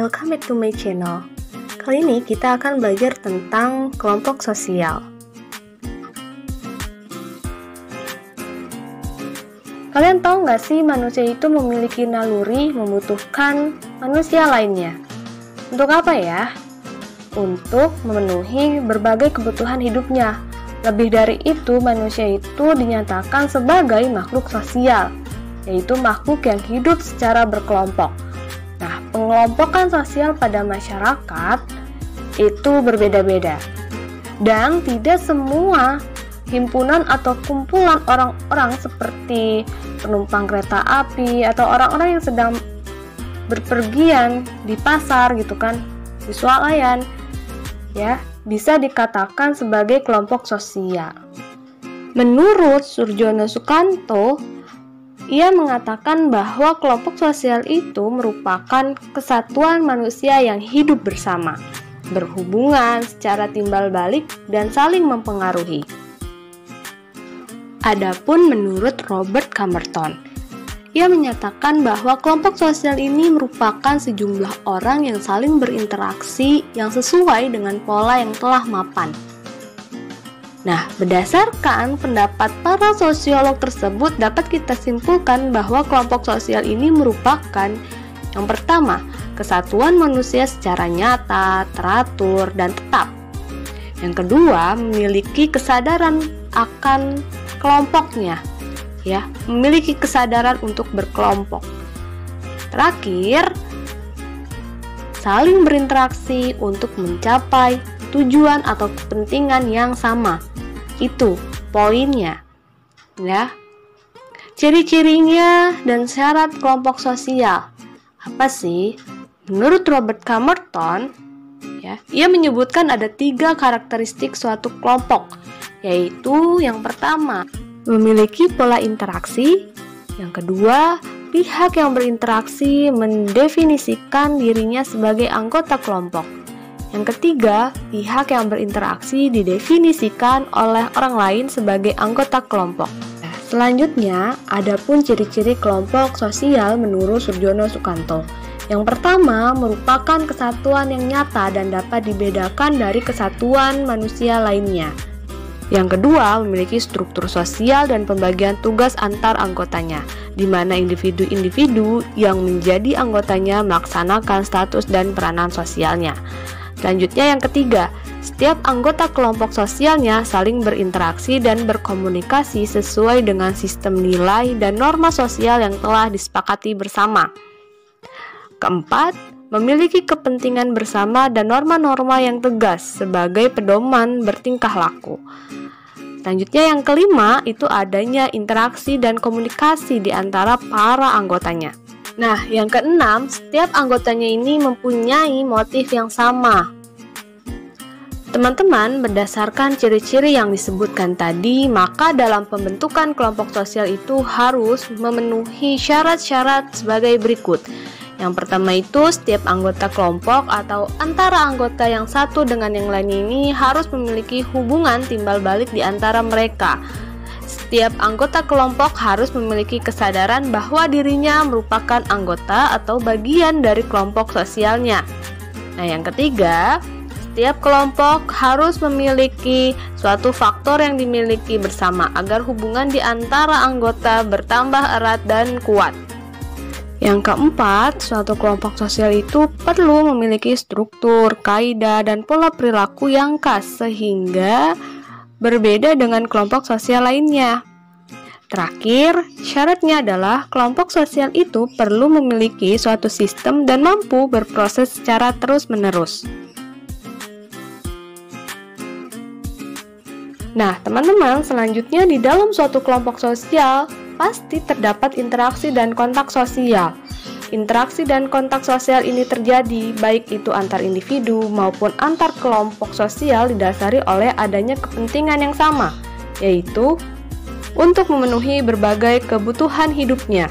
welcome back to my channel. Kali ini kita akan belajar tentang kelompok sosial. Kalian tahu nggak sih manusia itu memiliki naluri membutuhkan manusia lainnya? Untuk apa ya? Untuk memenuhi berbagai kebutuhan hidupnya. Lebih dari itu, manusia itu dinyatakan sebagai makhluk sosial, yaitu makhluk yang hidup secara berkelompok. Nah, pengelompokan sosial pada masyarakat itu berbeda-beda. Dan tidak semua himpunan atau kumpulan orang-orang seperti penumpang kereta api atau orang-orang yang sedang berpergian di pasar gitu kan, di swalayan ya, bisa dikatakan sebagai kelompok sosial. Menurut Surjono Sukanto, ia mengatakan bahwa kelompok sosial itu merupakan kesatuan manusia yang hidup bersama, berhubungan secara timbal balik dan saling mempengaruhi. Adapun menurut Robert Camerton, ia menyatakan bahwa kelompok sosial ini merupakan sejumlah orang yang saling berinteraksi yang sesuai dengan pola yang telah mapan. Nah, berdasarkan pendapat para sosiolog tersebut dapat kita simpulkan bahwa kelompok sosial ini merupakan yang pertama, kesatuan manusia secara nyata, teratur, dan tetap. Yang kedua, memiliki kesadaran akan kelompoknya, ya, memiliki kesadaran untuk berkelompok. Terakhir, saling berinteraksi untuk mencapai tujuan atau kepentingan yang sama. Itu poinnya, ya. Ciri-cirinya dan syarat kelompok sosial apa sih? Menurut Robert Camerton, ya, ia menyebutkan ada 3 karakteristik suatu kelompok, yaitu yang pertama, memiliki pola interaksi. Yang kedua, pihak yang berinteraksi mendefinisikan dirinya sebagai anggota kelompok. Yang ketiga, pihak yang berinteraksi didefinisikan oleh orang lain sebagai anggota kelompok. Selanjutnya, ada pun ciri-ciri kelompok sosial menurut Surjono Sukanto. Yang pertama, merupakan kesatuan yang nyata dan dapat dibedakan dari kesatuan manusia lainnya. Yang kedua, memiliki struktur sosial dan pembagian tugas antar anggotanya, di mana individu-individu yang menjadi anggotanya melaksanakan status dan peranan sosialnya. Selanjutnya yang ketiga, setiap anggota kelompok sosialnya saling berinteraksi dan berkomunikasi sesuai dengan sistem nilai dan norma sosial yang telah disepakati bersama. Keempat, memiliki kepentingan bersama dan norma-norma yang tegas sebagai pedoman bertingkah laku. Selanjutnya yang kelima, itu adanya interaksi dan komunikasi di antara para anggotanya. Nah, yang keenam, setiap anggotanya ini mempunyai motif yang sama. Teman-teman, berdasarkan ciri-ciri yang disebutkan tadi, maka dalam pembentukan kelompok sosial itu harus memenuhi syarat-syarat sebagai berikut. Yang pertama itu, setiap anggota kelompok atau antara anggota yang satu dengan yang lain ini harus memiliki hubungan timbal balik di antara mereka. Setiap anggota kelompok harus memiliki kesadaran bahwa dirinya merupakan anggota atau bagian dari kelompok sosialnya. Nah, yang ketiga, setiap kelompok harus memiliki suatu faktor yang dimiliki bersama agar hubungan di antara anggota bertambah erat dan kuat. Yang keempat, suatu kelompok sosial itu perlu memiliki struktur, kaidah, dan pola perilaku yang khas sehingga berbeda dengan kelompok sosial lainnya. Terakhir, syaratnya adalah kelompok sosial itu perlu memiliki suatu sistem dan mampu berproses secara terus-menerus. Nah, teman-teman, selanjutnya di dalam suatu kelompok sosial pasti terdapat interaksi dan kontak sosial. Interaksi dan kontak sosial ini terjadi baik itu antar individu maupun antar kelompok sosial didasari oleh adanya kepentingan yang sama, yaitu untuk memenuhi berbagai kebutuhan hidupnya.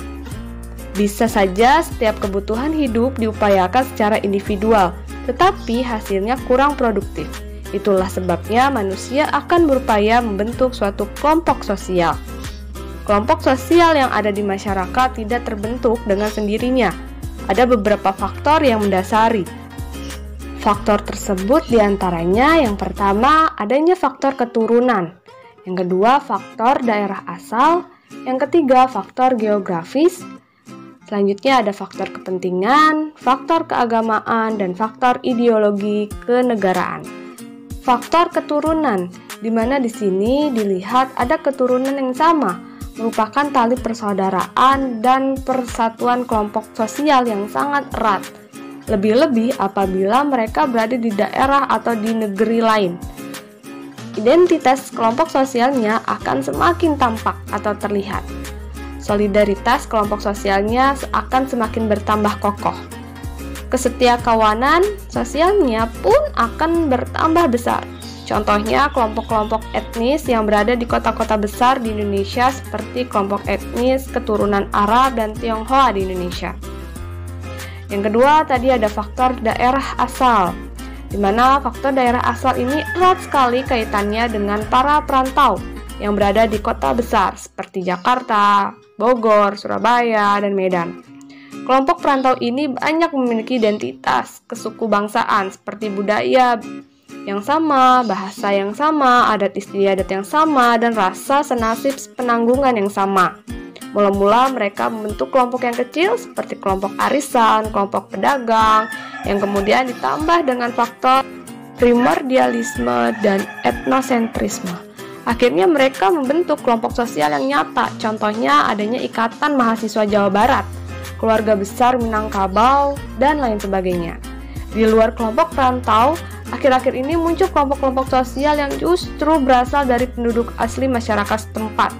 Bisa saja setiap kebutuhan hidup diupayakan secara individual, tetapi hasilnya kurang produktif. Itulah sebabnya manusia akan berupaya membentuk suatu kelompok sosial. Kelompok sosial yang ada di masyarakat tidak terbentuk dengan sendirinya, Ada beberapa faktor yang mendasari. Faktor tersebut diantaranya yang pertama adanya faktor keturunan, yang kedua faktor daerah asal, yang ketiga faktor geografis, selanjutnya ada faktor kepentingan, faktor keagamaan, dan faktor ideologi kenegaraan. Faktor keturunan, di mana di sini dilihat ada keturunan yang sama, merupakan tali persaudaraan dan persatuan kelompok sosial yang sangat erat. Lebih-lebih apabila mereka berada di daerah atau di negeri lain. Identitas kelompok sosialnya akan semakin tampak atau terlihat. Solidaritas kelompok sosialnya akan semakin bertambah kokoh. Kesetiakawanan sosialnya pun akan bertambah besar. Contohnya kelompok-kelompok etnis yang berada di kota-kota besar di Indonesia seperti kelompok etnis keturunan Arab dan Tionghoa di Indonesia. Yang kedua tadi ada faktor daerah asal, di mana faktor daerah asal ini erat sekali kaitannya dengan para perantau yang berada di kota besar seperti Jakarta, Bogor, Surabaya, dan Medan. Kelompok perantau ini banyak memiliki identitas kesukubangsaan seperti budaya yang sama, bahasa yang sama, adat istiadat yang sama, dan rasa senasib penanggungan yang sama. Mula-mula mereka membentuk kelompok yang kecil seperti kelompok arisan, kelompok pedagang, yang kemudian ditambah dengan faktor primordialisme dan etnosentrisme. Akhirnya mereka membentuk kelompok sosial yang nyata, contohnya adanya Ikatan Mahasiswa Jawa Barat, Keluarga Besar Minangkabau, dan lain sebagainya. Di luar kelompok perantau, akhir-akhir ini muncul kelompok-kelompok sosial yang justru berasal dari penduduk asli masyarakat setempat.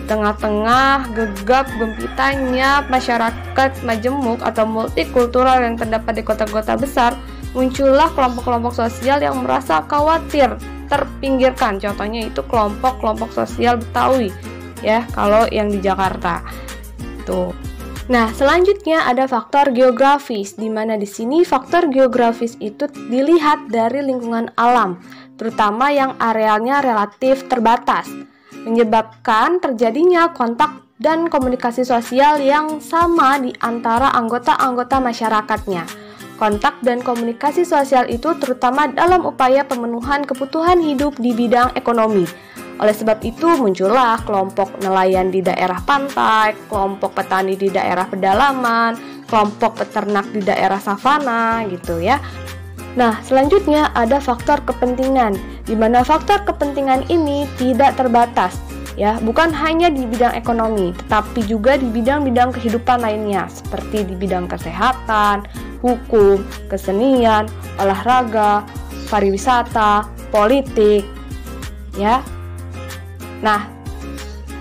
Tengah-tengah gegap gempitanya masyarakat majemuk atau multikultural yang terdapat di kota-kota besar, muncullah kelompok-kelompok sosial yang merasa khawatir terpinggirkan. Contohnya itu kelompok-kelompok sosial Betawi, ya, kalau yang di Jakarta. Tuh. Nah, selanjutnya ada faktor geografis, di mana di sini faktor geografis itu dilihat dari lingkungan alam, terutama yang arealnya relatif terbatas, menyebabkan terjadinya kontak dan komunikasi sosial yang sama di antara anggota-anggota masyarakatnya. Kontak dan komunikasi sosial itu terutama dalam upaya pemenuhan kebutuhan hidup di bidang ekonomi. Oleh sebab itu muncullah kelompok nelayan di daerah pantai, kelompok petani di daerah pedalaman, kelompok peternak di daerah savana gitu ya. Nah, selanjutnya ada faktor kepentingan, di mana faktor kepentingan ini tidak terbatas, ya, bukan hanya di bidang ekonomi, tetapi juga di bidang-bidang kehidupan lainnya, seperti di bidang kesehatan, hukum, kesenian, olahraga, pariwisata, politik, ya. Nah,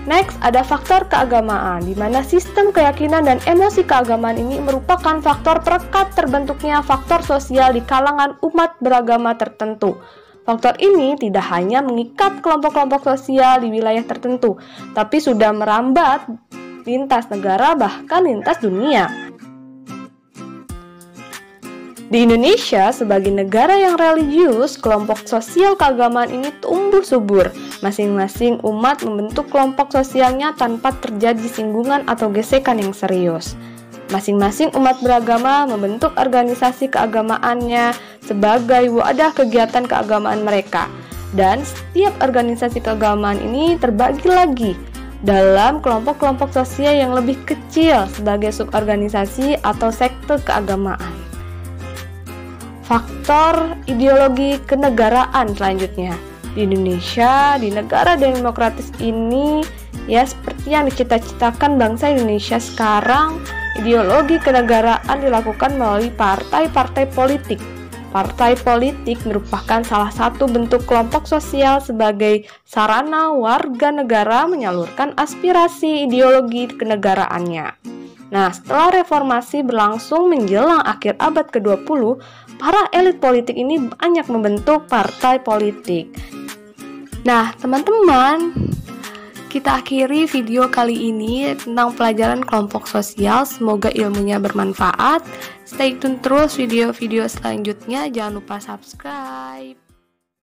next ada faktor keagamaan, di mana sistem keyakinan dan emosi keagamaan ini merupakan faktor perekat terbentuknya faktor sosial di kalangan umat beragama tertentu. Faktor ini tidak hanya mengikat kelompok-kelompok sosial di wilayah tertentu, tapi sudah merambat lintas negara bahkan lintas dunia. Di Indonesia, sebagai negara yang religius, kelompok sosial keagamaan ini tumbuh subur. Masing-masing umat membentuk kelompok sosialnya tanpa terjadi singgungan atau gesekan yang serius. Masing-masing umat beragama membentuk organisasi keagamaannya sebagai wadah kegiatan keagamaan mereka. Dan setiap organisasi keagamaan ini terbagi lagi dalam kelompok-kelompok sosial yang lebih kecil sebagai suborganisasi atau sekte keagamaan. Faktor ideologi kenegaraan selanjutnya. Di Indonesia, di negara demokratis ini, ya seperti yang dicita-citakan bangsa Indonesia sekarang, ideologi kenegaraan dilakukan melalui partai-partai politik. Partai politik merupakan salah satu bentuk kelompok sosial sebagai sarana warga negara menyalurkan aspirasi ideologi kenegaraannya. Nah, setelah reformasi berlangsung menjelang akhir abad ke-20, para elit politik ini banyak membentuk partai politik. Nah, teman-teman, kita akhiri video kali ini tentang pelajaran kelompok sosial. Semoga ilmunya bermanfaat. Stay tune terus video-video selanjutnya. Jangan lupa subscribe.